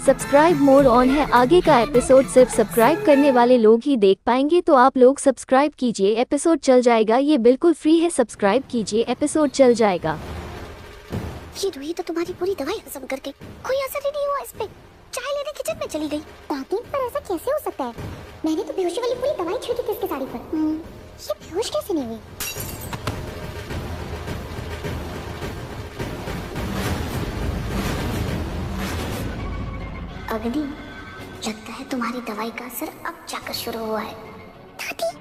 Subscribe mode on है। आगे का एपिसोड सिर्फ सब्सक्राइब करने वाले लोग ही देख पाएंगे, तो आप लोग सब्सक्राइब कीजिए। एपिसोड चल जाएगा, ये बिल्कुल फ्री है। सब्सक्राइब कीजिए, एपिसोड चल जाएगा। ये रूही तो तुम्हारी पूरी दवाई खत्म करके कोई असर ही नहीं हुआ इस पे। चाय लेने किचन में चली गई। दादी, पर ऐसा कैसे हो सकता है? मैंने तो बेहोशी वाली पूरी दवाई छिड़की थी इसके साड़ी पर। ये बेहोश कैसे नहीं हुई? अग्नि, लगता है तुम्हारी दवाई का असर अब जाकर शुरू हुआ है। दादी,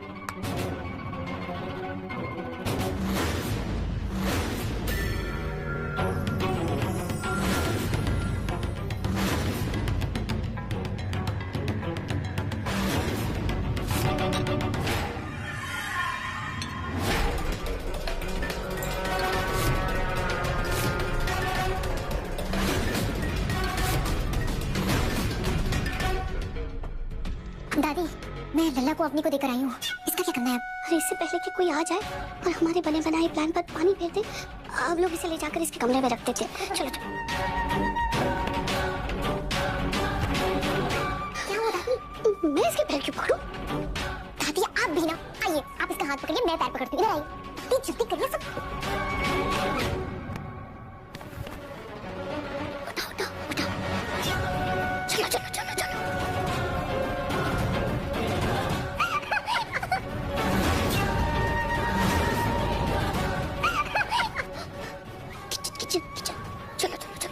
दादी, मैं लल्ला को अपनी को देकर आई हूँ। इसका क्या करना है अब? अरे इससे पहले कि कोई आ जाए और हमारे बने बनाए प्लान पर पानी फेर दे, अब लोग इसे ले जाकर इसके कमरे में रखते थे। चलो चलो। क्या हुआ दादी? मैं इसके पैर क्यों पकड़ूं? दादी आप भी ना, आइए आप इसका हाथ पकड़िए, मैं पैर पकड़ती हूँ। इधर आइए दादी, जल्दी करिए सब। उठाओ उठाओ उठाओ, चलो चलो चलो चलो। किचन, चलो चलो चलो।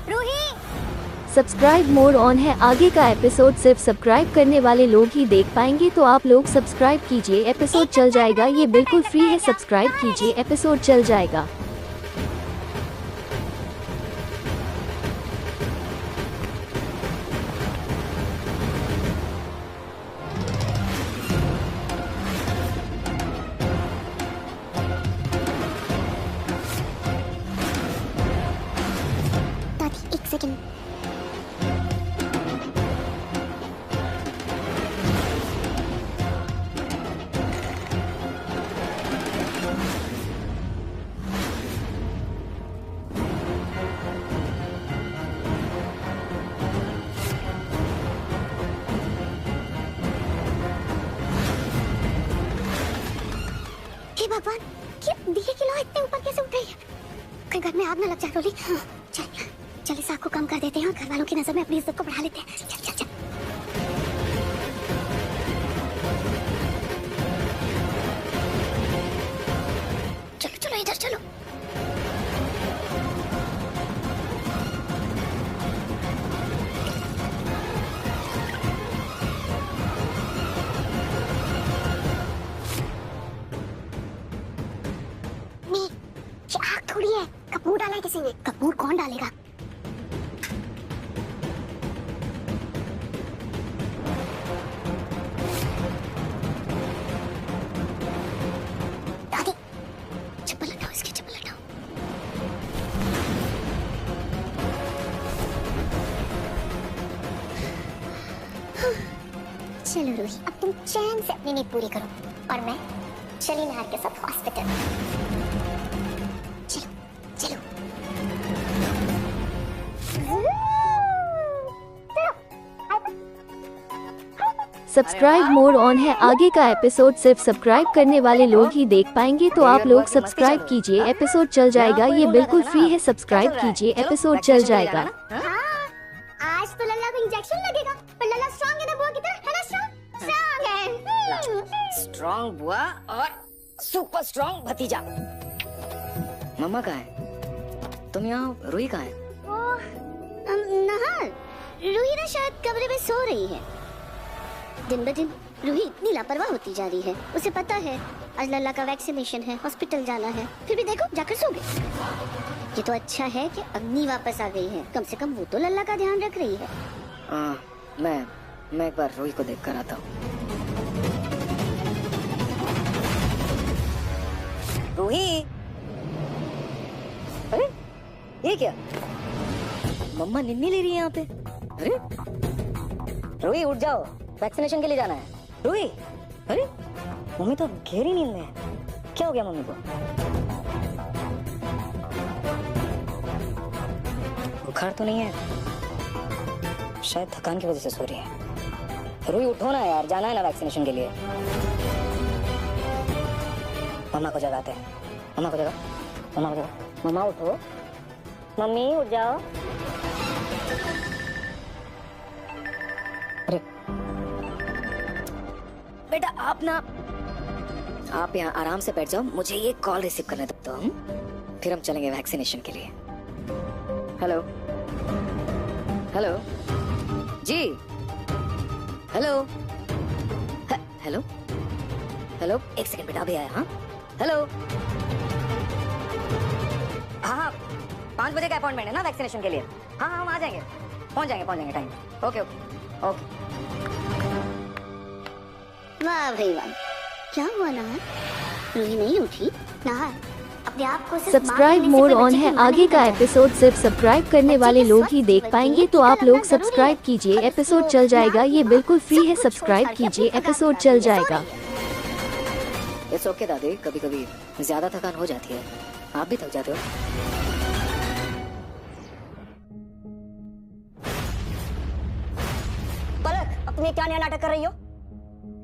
रूही, सब्सक्राइब मोड ऑन है। आगे का एपिसोड सिर्फ सब्सक्राइब करने वाले लोग ही देख पाएंगे, तो आप लोग सब्सक्राइब कीजिए। एपिसोड चल जाएगा, ये बिल्कुल फ्री है। सब्सक्राइब कीजिए, एपिसोड चल जाएगा। दादी एक सेकंड। हे भगवान, ये दिए की लौ इतने ऊपर कैसे उठ रही है? कहीं घर में आग न लग जाए। रोली, चल चल इस आग को कम कर देते हैं और घर वालों की नजर में अपनी इज्जत को बढ़ा लेते हैं। चल चल चल। चलो चलो इधर चलो। नहीं, ये आग थोड़ी है, कपूर डाला है किसी ने। कपूर कौन डालेगा? दादी, चप्पल हटाओ, इसकी चप्पल हटाओ। चलो रूही, अब तुम चैन से अपनी नींद पूरी करो और मैं चली नार के साथ हॉस्पिटल। चलो चलो। सब्सक्राइब मोड ऑन है। आगे का एपिसोड सिर्फ सब्सक्राइब करने वाले लोग ही देख पाएंगे, तो आप लोग सब्सक्राइब कीजिए। एपिसोड चल जाएगा, ये बिल्कुल फ्री है। सब्सक्राइब कीजिए, एपिसोड चल जाएगा। हाँ, आज तो लल्ला को इंजेक्शन लगेगा, पर लल्ला स्ट्रांग है ना बुआ की तरह, है ना? स्ट्रांग है। स्ट्रॉन्ग बुआ और सुपर स्ट्रॉन्ग भतीजा। मम्मा कहाँ है? तुम यहाँ? रूही कहाँ है? नहार, रूही ना शायद कमरे में सो रही है। दिन ब दिन रूही इतनी लापरवाह होती जा रही है। उसे पता है आज लल्ला का वैक्सीनेशन है, हॉस्पिटल जाना है, फिर भी देखो जाकर सो गई। ये तो अच्छा है कि अग्नि वापस आ गई है, कम से कम वो तो लल्ला का ध्यान रख रही है। मैं एक बार रूही को देख कर आता हूँ। रूही, अरे ये क्या? मम्मा निन्नी ले रही है यहाँ पे। अरे रूही उठ जाओ, वैक्सीनेशन के लिए जाना है। रूही, अरे मम्मी तो गहरी नींद में है। क्या हो गया मम्मी को? बुखार तो नहीं है, शायद थकान की वजह से सो रही है। रूही उठो ना यार, जाना है ना वैक्सीनेशन के लिए। मम्मा को जगाते हैं, मम्मा को जगा, मम्मा को जगा। मम्मा उठो, मम्मी उठ जाओ। अरे बेटा आप ना, आप यहाँ आराम से बैठ जाओ, मुझे ये कॉल रिसीव करने दो तो फिर हम चलेंगे वैक्सीनेशन के लिए। हेलो हेलो जी, हेलो हेलो हेलो, एक सेकंड बेटा अभी आया। हाँ हेलो, हाँ 5 बजे का अपॉइंटमेंट है ना वैक्सीनेशन के लिए। हाँ हम आ जाएंगे, पहुंच जाएंगे टाइम। Okay okay okay. वाह भाई वाह, क्या हुआ नाहर? रूही नहीं उठी? नाहर अपने आप को सब्सक्राइब मोड ऑन है, आगे का एपिसोड सिर्फ सब्सक्राइब करने वाले लोग ही देख पाएंगे, तो आप लोग सब्सक्राइब कीजिए, एपिसोड चल जाएगा, ये बिल्कुल फ्री है, सब्सक्राइब कीजिए, एपिसोड चल जाएगा। इट्स ओके दादी, कभी कभी ज्यादा थकान हो जाती है, आप भी थक जाते हो। पलक, अब तुम ये क्या नया नाटक कर रही हो?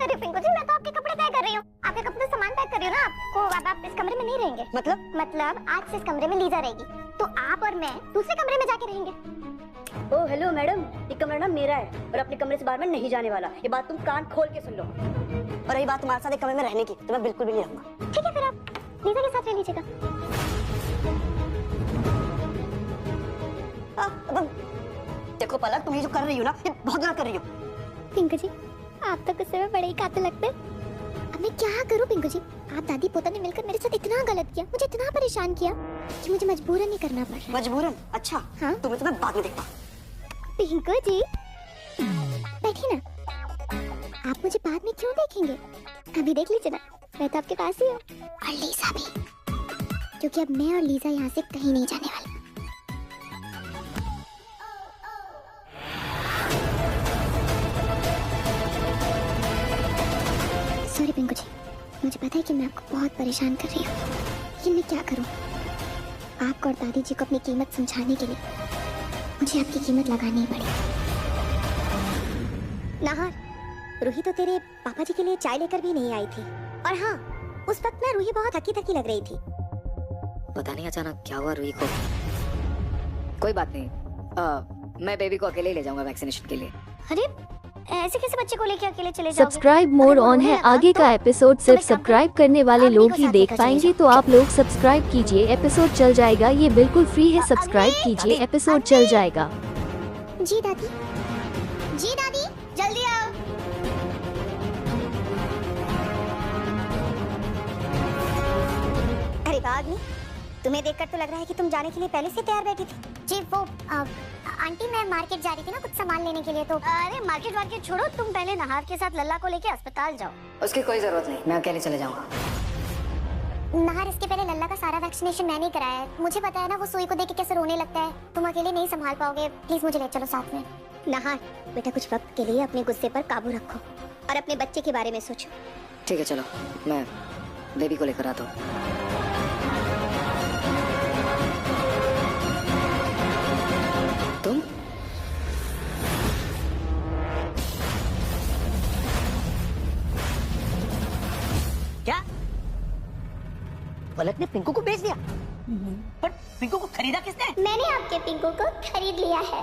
अरे पिंकू जी, मैं तो आपके कपड़े तय कर रही हूँ, आपके कपड़े सामान पैक कर रही हूँ ना। आपको अब आप इस कमरे में नहीं रहेंगे। मतलब आज से इस कमरे में लीजा रहेगी, तो आप और मैं दूसरे कमरे में जाके रहेंगे। ओह हेलो मैडम, ये कमरा ना मेरा है और अपने कमरे से बाहर में नहीं जाने वाला। ये बात तुम कान खोल के सुन लो। और रही बात तुम्हारे साथ एक कमरे में रहने की, तो मैं बिल्कुल भी नहीं रहूंगा। ठीक है, फिर आप लीजा के साथ रह लीजिएगा। देखो पलक, तुम ये जो कर रही हो ना, ये बहुत गलत कर रही हो। पिंकू जी, आप तो गुस्से में बड़े ही कातिल लगते हैं। अब मैं क्या करूं पिंकू जी? आप दादी पोता ने मिलकर मेरे साथ इतना गलत किया, मुझे इतना परेशान किया कि मुझे मजबूरन ही करना पड़ रहा है। मजबूरन? अच्छा हाँ? तुम्हें बाद में देखता। पिंकू जी बैठिए ना, आप मुझे बाद में क्यों देखेंगे? अभी देख लीजिए ना, मैं तो आपके पास ही हूँ, और लीजा भी, क्योंकि अब मैं और लीजा यहाँ से कहीं नहीं जाने वाले। सॉरी पिंकू जी, मुझे पता है कि मैं आपको बहुत परेशान कर रही हूँ, लेकिन मैं क्या करूँ? आपको और दादी जी को अपनी कीमत समझाने के लिए मुझे आपकी कीमत लगानी ही पड़ी। नाहर, रूही तो तेरे पापा जी के लिए चाय लेकर भी नहीं आई थी, और हाँ उस वक्त ना रूही बहुत थकी थकी लग रही थी। पता नहीं अचानक क्या हुआ रूही को। कोई बात नहीं, मैं बेबी को अकेले ही ले जाऊंगा वैक्सीनेशन के लिए। अरे ऐसे कैसे बच्चे को लेके अकेले चले जाओगे? सब्सक्राइब मोड ऑन है, आगे का एपिसोड सिर्फ सब्सक्राइब करने वाले लोग ही देख पाएंगे, तो आप लोग सब्सक्राइब कीजिए, एपिसोड चल जाएगा, ये बिल्कुल फ्री है, सब्सक्राइब कीजिए, एपिसोड चल जाएगा। जी दादी, जी दादी जल्दी आओ। अरे बाग, तुम्हें देखकर तो लग रहा है कि तुम जाने के लिए पहले से तैयार बैठी थी। जी वो आंटी, मैं मार्केट जा रही थी ना कुछ सामान लेने के लिए, तो अरे मार्केट छोड़ो, तुम पहले नाहर के साथ लल्ला को लेके अस्पताल जाओ। उसकी कोई जरूरत नहीं, मैं अकेले चले जाऊंगा। नाहर, इसके पहले लल्ला का सारा वैक्सीनेशन मैंने कराया है, मुझे पता है ना वो सुई को देख के कैसे रोने लगता है। तुम अकेले नहीं संभाल पाओगे, प्लीज मुझे ले चलो साथ में। नाहर बेटा, कुछ वक्त के लिए अपने गुस्से पर काबू रखो और अपने बच्चे के बारे में सोचो। ठीक है चलो, मैं बेबी को लेकर आता हूँ। तुम क्या पलक ने पिंकू को बेच दिया? पर पिंकू को खरीदा किसने? मैंने आपके पिंकू को खरीद लिया है।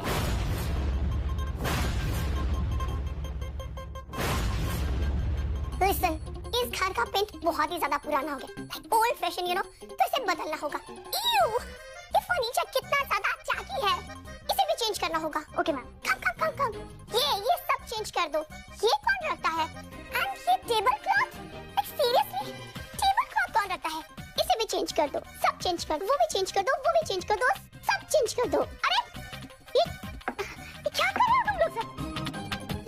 लिसन, इस घर का पेंट बहुत ही ज्यादा पुराना हो गया, ओल्ड फैशन यू नो, तो इसे बदलना होगा। Ew, ये फर्नीचर कितना ज्यादा चाकी है, इसे भी चेंज करना होगा। ओके मैम, कम ये सब चेंज कर दो। ये कौन रखता है? एंड ये table cloth, seriously table cloth कौन रखता है? इसे भी चेंज कर दो, सब चेंज कर दो, वो भी चेंज कर दो, वो भी चेंज कर दो, सब चेंज कर दो। अरे ये क्या कर रहे हो तुम लोग सब?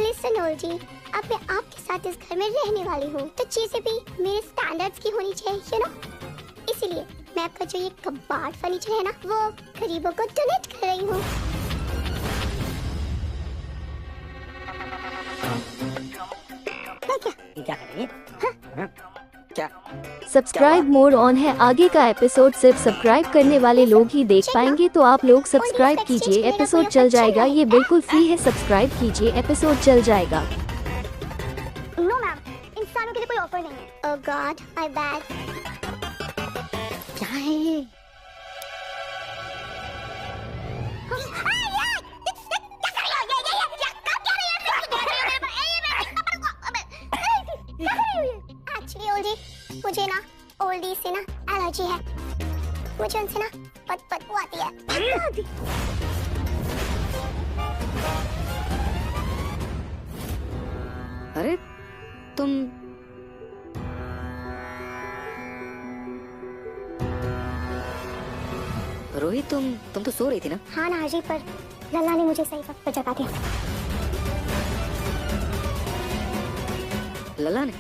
लिसन ओल जी, अब मैं आपके साथ इस घर में रहने वाली हूँ, तो चीजें भी मेरे स्टैंडर्ड्स की होनी चाहिए, यू नो। इसीलिए मैं आपका जो ये कबाड़ फर्नीचर है ना, वो गरीबों को डोनेट कर रही हूँ। क्या कर रही है? क्या? सब्सक्राइब मोड ऑन है, आगे का एपिसोड सिर्फ सब्सक्राइब करने वाले लोग ही देख पाएंगे, तो आप लोग सब्सक्राइब कीजिए, एपिसोड चल जाएगा, ये बिल्कुल फ्री है, सब्सक्राइब कीजिए, एपिसोड चल जाएगा। नो मैम, इंसानों के लिए कोई ऑफर नहीं है। ओह गॉड, आई बैड। क्या है ये? एक्चुअली ओल्डी, मुझे ना ओल्डी से ना एलर्जी है। मुझे उनसे ना बदबू आती है। अरे तुम रोहित, तुम तो सो रही थी ना? हाँ ना हाजी, पर लल्ला ने मुझे सही वक्त पर जगा दिया। लला ने?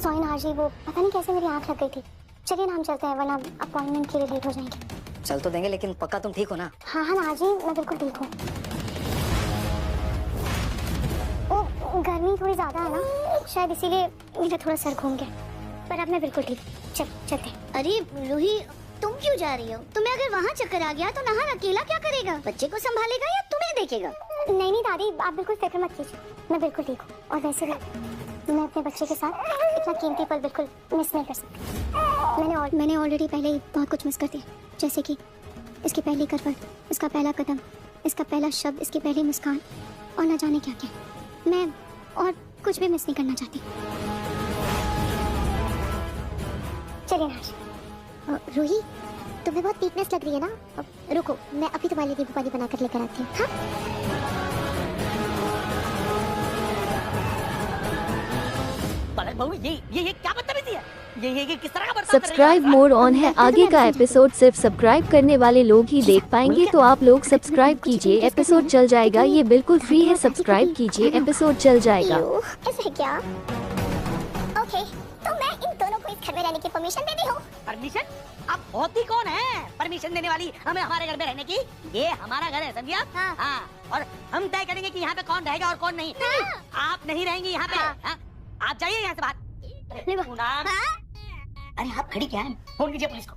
सॉरी ना हाजी, वो पता नहीं कैसे मेरी आंख लग गई थी। चलिए ना हम चलते हैं, वरना अपॉइंटमेंट के लिए लेट हो जाएंगे। चल तो देंगे, लेकिन पक्का तुम ठीक हो ना? हाँ हाँ ना हाजी, मैं बिल्कुल ठीक हूँ। वो गर्मी थोड़ी ज्यादा है ना, शायद इसीलिए मेरा थोड़ा सर घूम गया, पर अब मैं बिल्कुल ठीक हूँ। चलते। अरे रूही, तुम क्यों जा रही हो? तुम्हें अगर वहाँ चक्कर आ गया तो नहार अकेला क्या करेगा? बच्चे को संभालेगा या तुम्हें देखेगा? नहीं नहीं दादी, आप बिल्कुल फिक्र मत कीजिए, मैं बिल्कुल ठीक हूँ। और वैसे भी मैं अपने बच्चे के साथ इतना कीमती पल बिल्कुल मिस नहीं कर सकती। मैंने ऑलरेडी पहले ही बहुत कुछ मिस कर दिया, जैसे कि इसकी पहली करवट, इसका पहला कदम, इसका पहला शब्द, इसकी पहली मुस्कान, और ना जाने क्या क्या। मैं और कुछ भी मिस नहीं करना चाहती। चलिए ना रूही, तुम्हें बहुत वीकनेस लग रही है ना? रुको, मैं अभी तुम्हारे लिए नींबू पानी बनाकर लेकर आती हूँ। हाँ? ये क्या बदतमीजी है? ये किस तरह का बर्ताव सब्सक्राइब मोड ऑन है, आगे का एपिसोड सिर्फ सब्सक्राइब करने वाले लोग ही देख पाएंगे, तो आप लोग सब्सक्राइब कीजिए, एपिसोड चल जाएगा, ये बिल्कुल फ्री है, सब्सक्राइब कीजिए, एपिसोड चल जाएगा। ऐसा है क्या? ओके, तो मैं इन दोनों को इस घर में रहने की परमिशन देती हूँ। परमिशन? अब होती कौन है परमिशन देने वाली हमें हमारे घर में रहने की? ये हमारा घर है, समझिया? हाँ। और हम तय करेंगे कि यहाँ पे कौन रहेगा और कौन नहीं। आप नहीं रहेंगी यहाँ पे। हाँ? आप जाइए यहाँ से बाहर। अरे आप खड़ी क्या है? फोन कीजिए पुलिस को।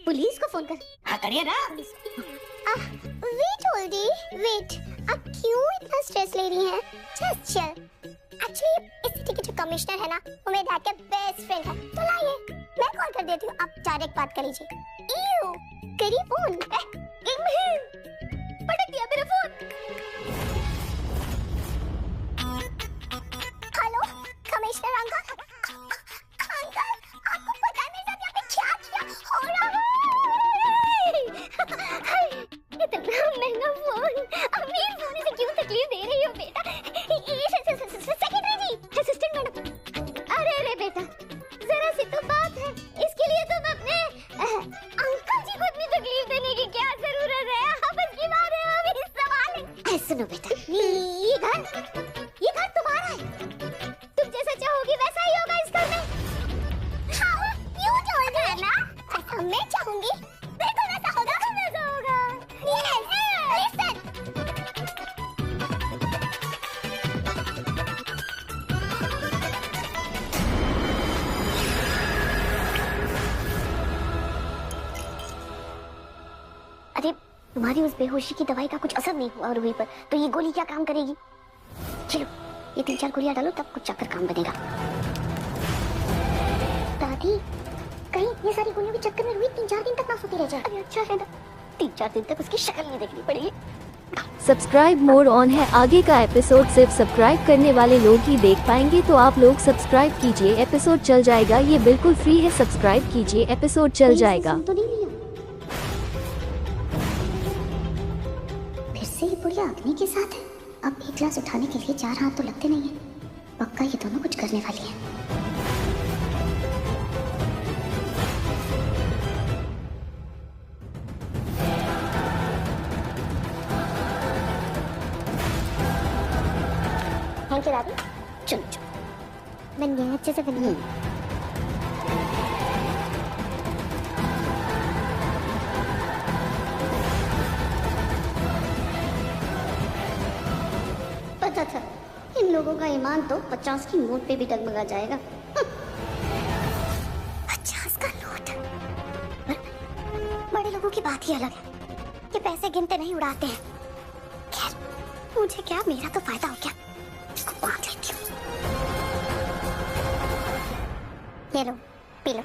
पुलिस को फोन कर। हाँ करिए ना। Wait oldie, wait. अब क्यों इतना स्ट्रेस ले रही हैं? Just chill. एक्चुअली इस सिटी के जो कमिश्नर है ना, वो मेरे डैड के बेस्ट फ्रेंड है। तो लाइए, मैं कॉल कर देती हूँ, आप डायरेक्ट बात कर लीजिए। ईयू, करिए फोन। पटक दिया मेरा phone. Hello, commissioner uncle. Uncle, आपको पता है मेरे साथ यहाँ पे क्या क्या हो रहा है? इतना महंगा फोन, अमीर फोन, इसे क्यों तकलीफ दे रही हो बेटा? सेक्रेटरी जी, असिस्टेंट मैडम। अरे बेटा, जरा सी तो बात है, इसके लिए तुम अपने अंकल जी को इतनी तकलीफ देने की क्या जरूरत है? आप इसके बारे में अभी सवाल है। सुनो बेटा, ये घर तुम्हारा है, तुम जैसा चाहोगी वैसा ही होगा इस घर में। हाँ, यूं बोल ना, ऐसा मैं चाहूंगी बिल्कुल वैसा होगा। वैसा होगा। Yes, listen. अरे तुम्हारी उस बेहोशी की दवाई का कुछ असर नहीं हुआ रूही पर, तो ये गोली क्या काम करेगी? चलो, ये 3-4 गोलियां डालो, तब कुछ जाकर काम बनेगा। दादी, कहीं ये सारी गोलियों के चक्कर में रूही 3-4 दिन तक ना सोती रह जाए। अरे अच्छा है ना, 3-4 दिन तक उसकी शक्ल नहीं देखनी पड़ेगी। सब्सक्राइब मोड ऑन है, आगे का एपिसोड सिर्फ सब्सक्राइब करने वाले लोग ही देख पाएंगे, तो आप लोग सब्सक्राइब कीजिए, एपिसोड चल जाएगा, ये बिल्कुल फ्री है, सब्सक्राइब कीजिए, एपिसोड चल जाएगा। तो नहीं लिया। फिर से ये बुढ़िया अग्नि के साथ है। अब एक गिलास उठाने के लिए 4 हाथ तो लगते नहीं है। पक्का ये दोनों कुछ करने वाली है। थैंक यू दादी। चलो चलो, बन गया, अच्छे से बन गया। पता था इन लोगों का ईमान तो 50 की नोट पे भी डगमगा जाएगा। 50 का नोट। बड़े लोगों की बात ही अलग है, ये पैसे गिनते नहीं उड़ाते हैं। खैर मुझे क्या, मेरा तो फायदा हो गया। इसको मार लेती हूँ। ये लो, पी लो।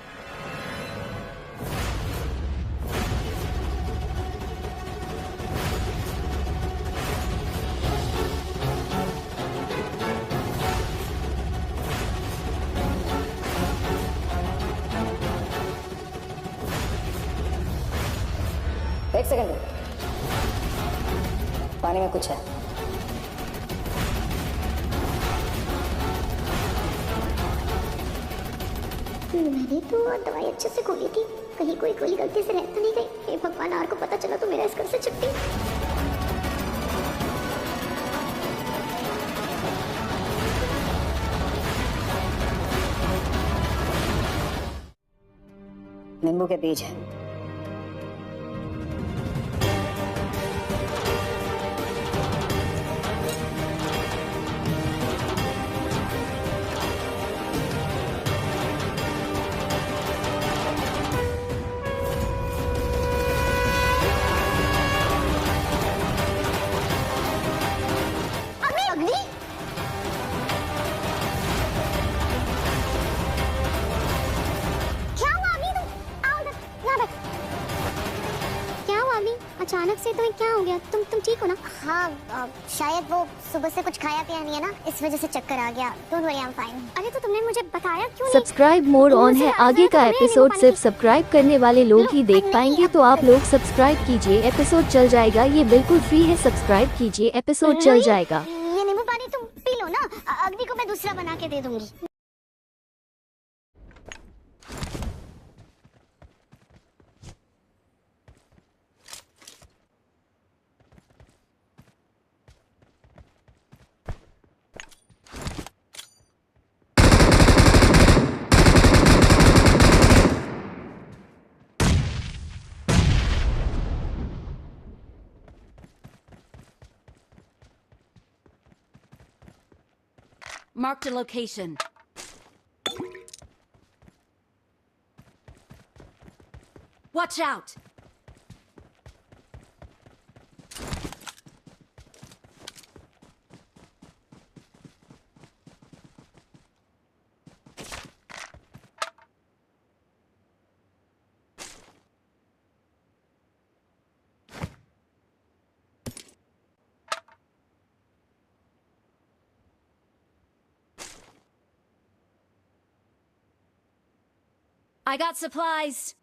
एक सेकंड, पानी में कुछ है। मैंने तो दवाई अच्छे से खोली थी, कहीं कोई गोली गलती से रह तो नहीं गई। हे भगवान, आर को पता चला तो मेरा इस घर से छुट्टी। नींबू के बीज है। अग्नि, क्या हुआ अग्नि? तुम आओ इधर, यहाँ बैठ। क्या हुआ अग्नि? अचानक से तुम्हें क्या हो गया? तुम ठीक हो ना? हाँ, शायद वो सुबह से कुछ खाया पिया नहीं है ना, इस वजह से चक्कर आ गया। Don't worry, I am fine. अरे तो तुमने मुझे बताया क्यों नहीं? सब्सक्राइब मोड ऑन है, आगे का एपिसोड सिर्फ सब्सक्राइब करने वाले लोग ही देख पाएंगे, तो आप लोग सब्सक्राइब कीजिए, एपिसोड चल जाएगा। ये बिल्कुल फ्री है, सब्सक्राइब कीजिए, एपिसोड चल जाएगा। ये नींबू पानी तुम पी लो ना, अग्नि को मैं दूसरा बना के दे दूंगी। Marked a location. Watch out! I got supplies.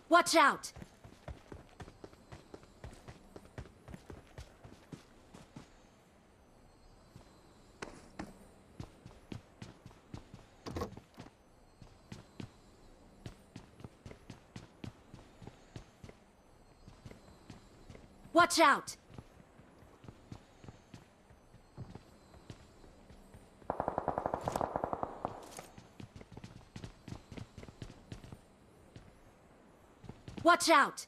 Watch out! Watch out! Watch out!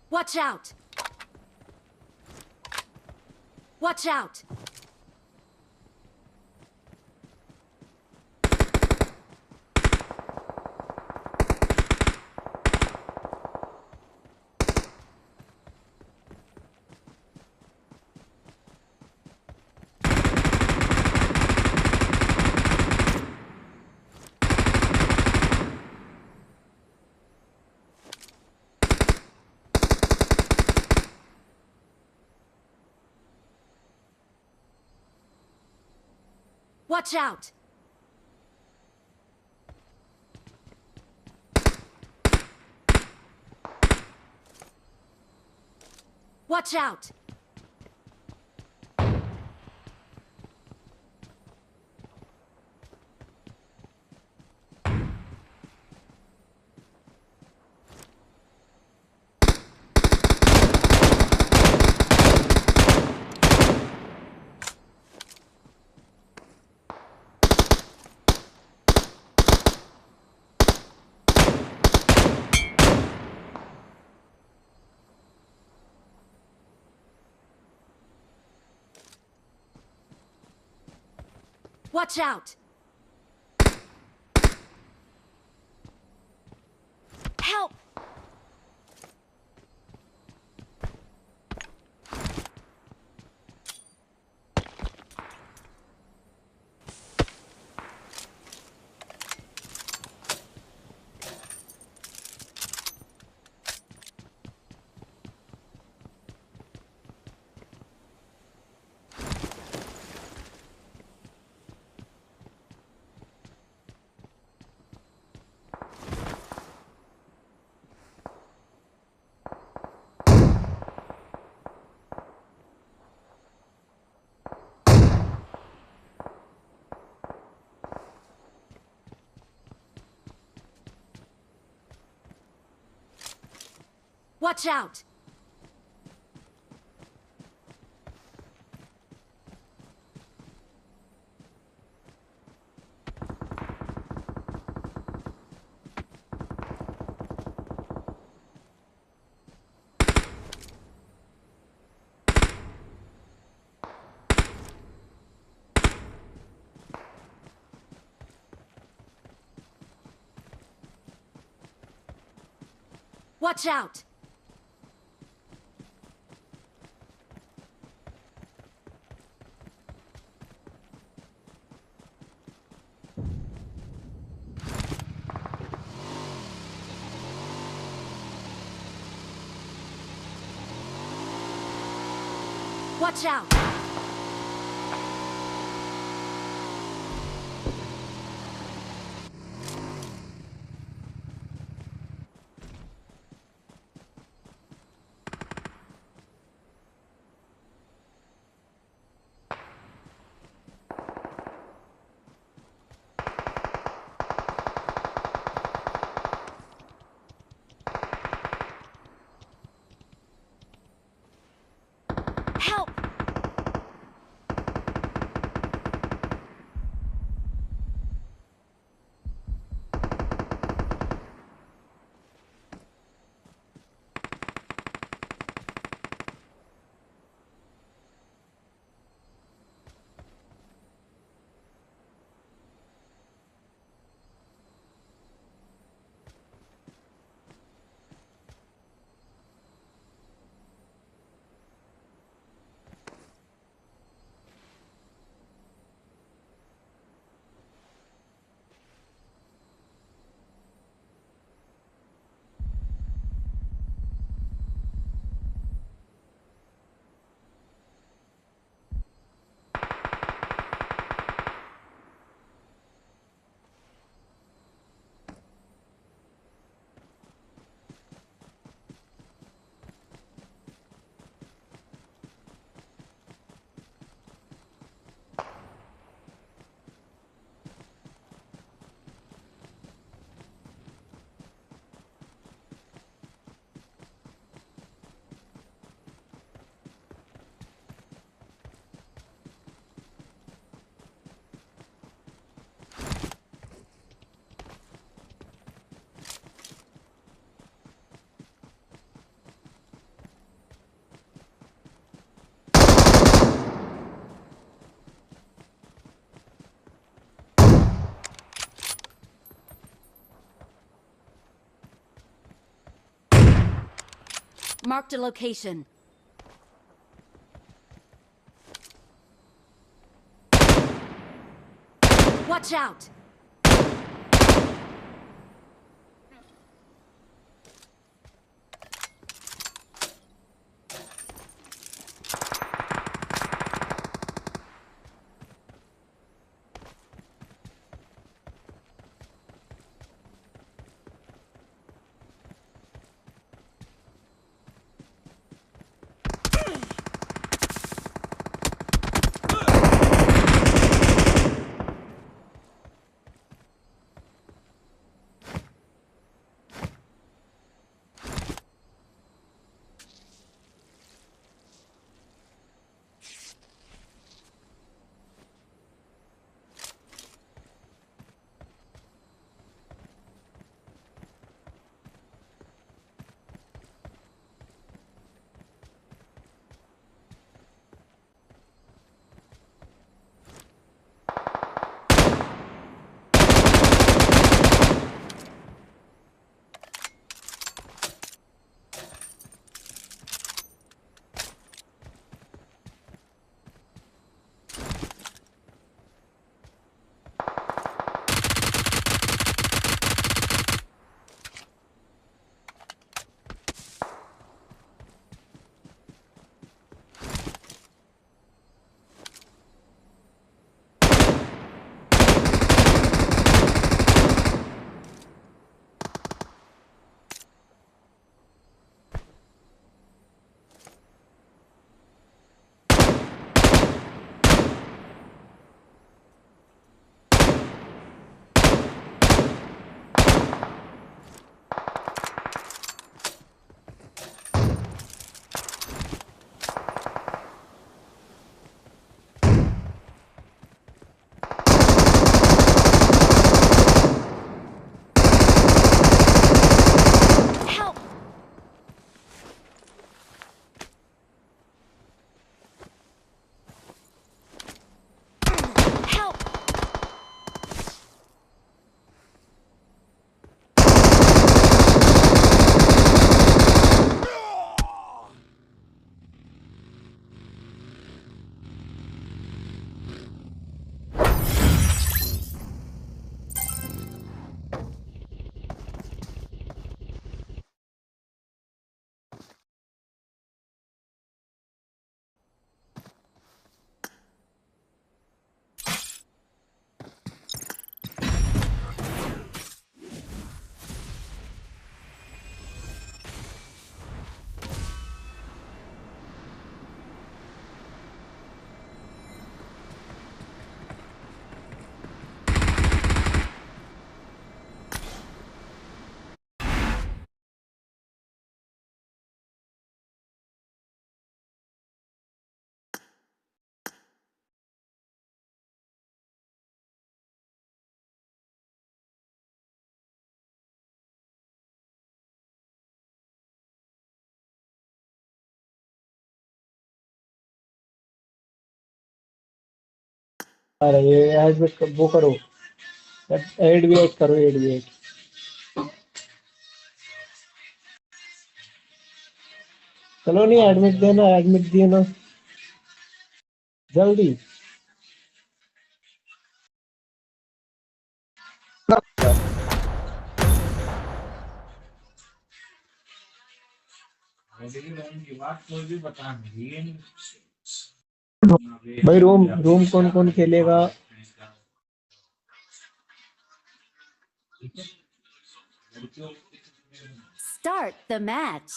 Watch out! Watch out! Watch out! Watch out! Watch out! Help! Watch out! Watch out! Watch out! Help! Marked a location. Watch out! अरे ये admit वो करो, add भी add करो, add भी add. चलो नहीं, admit देना, एडमिट देना जल्दी। भाई रूम रूम कौन कौन खेलेगा? Start the match.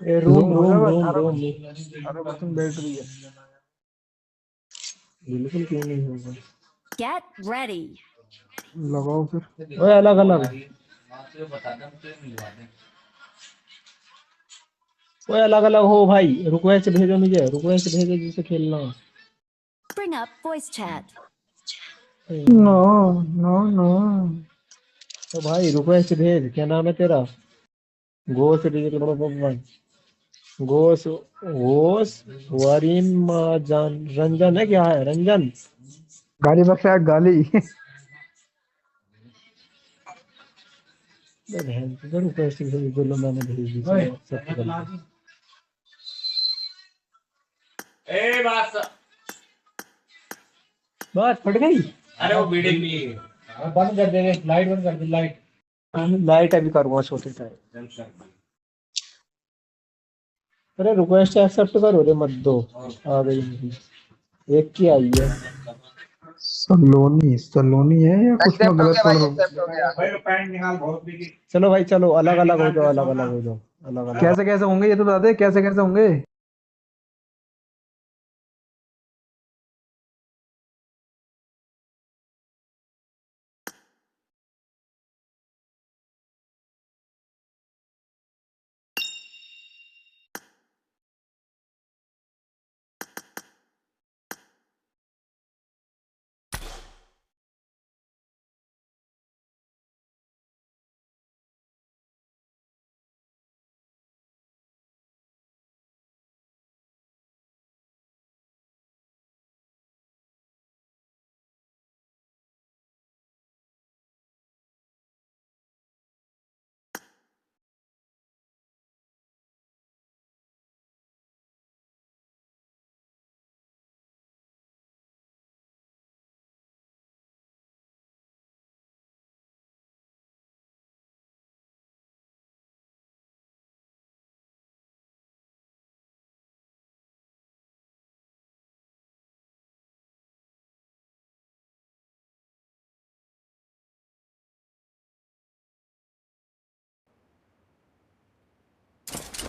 A room room room room battery है। बिल्कुल क्यों नहीं होगा? Get ready. लगाओ फिर। ओए अलग अलग, ओए अलग अलग हो भाई। रिक्वेस्ट भेजो मुझे, रिक्वेस्ट भेजो जिसे खेलना। Bring up voice chat. No no no. तो भाई रिक्वेस्ट भेज, क्या नाम है तेरा? घोष घोष घोष वरीन जान रंजन है, क्या है रंजन? गाली बख्शा गाली। रिक्वेस्ट बोलो मैंने भेज दी चलो एक्सेप्ट कर लो। बस फट गई। अरे वो बीड़ी पी बंद कर दे लाइट बंद कर दे लाइट। लाइट अभी करूँगा छोटे टाइम। अरे रिक्वेस्ट एक्सेप्ट करो रे मत दो। आ गई मेरी एक की आई है। सलोनी है या कुछ मैं एक्सेप्ट हो गलत गया पढ़ भाई, रहा हूँ? एक्सेप्ट हो गया। भाई पैंट निकाल बहुत बीड़ी। चलो भाई चलो अलग अलग हो जाओ अलग अलग हो जाओ अलग अलग। कैसे कैसे होंगे ये तो बता दे, कैसे कैसे होंगे?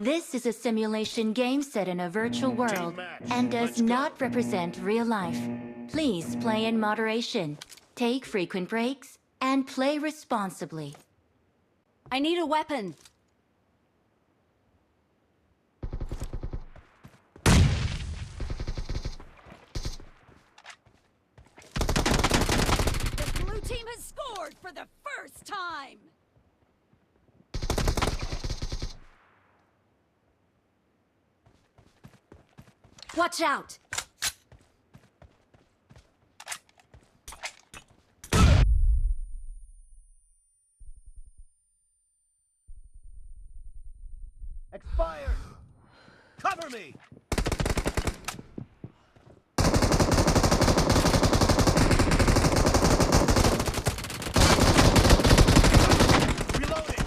This is a simulation game set in a virtual world and does not represent real life. Please play in moderation, take frequent breaks, and play responsibly. I need a weapon. The blue team has scored for the first time. Watch out! Expired! Cover me! Reloading!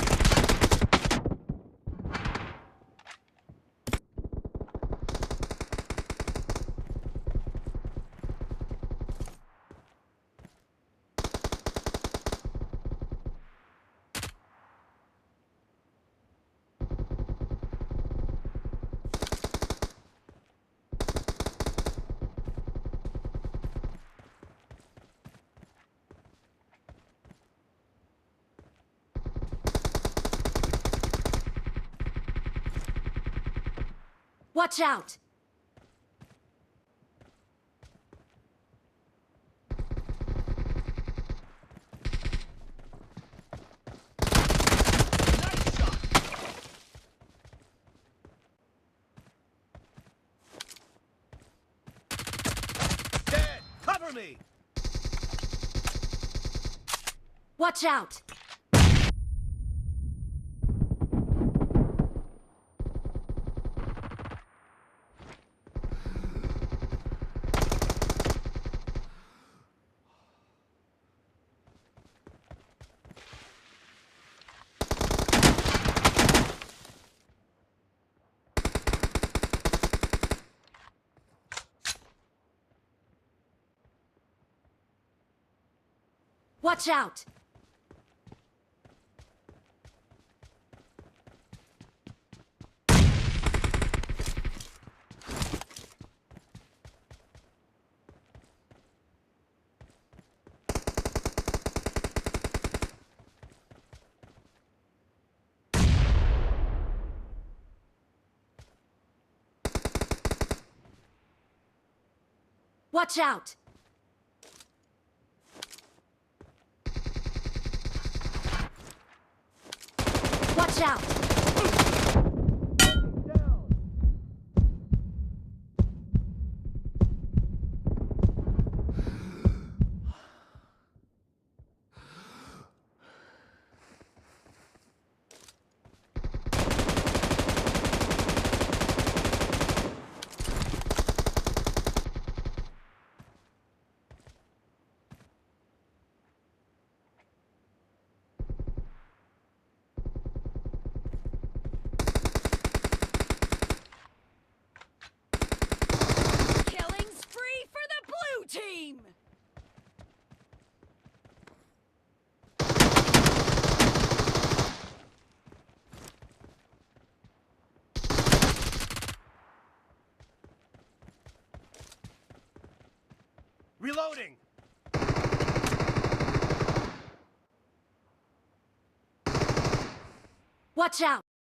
Watch out! Nice shot! Dead! Cover me! Watch out! Watch out! Watch out! Watch out! Reloading. Watch out!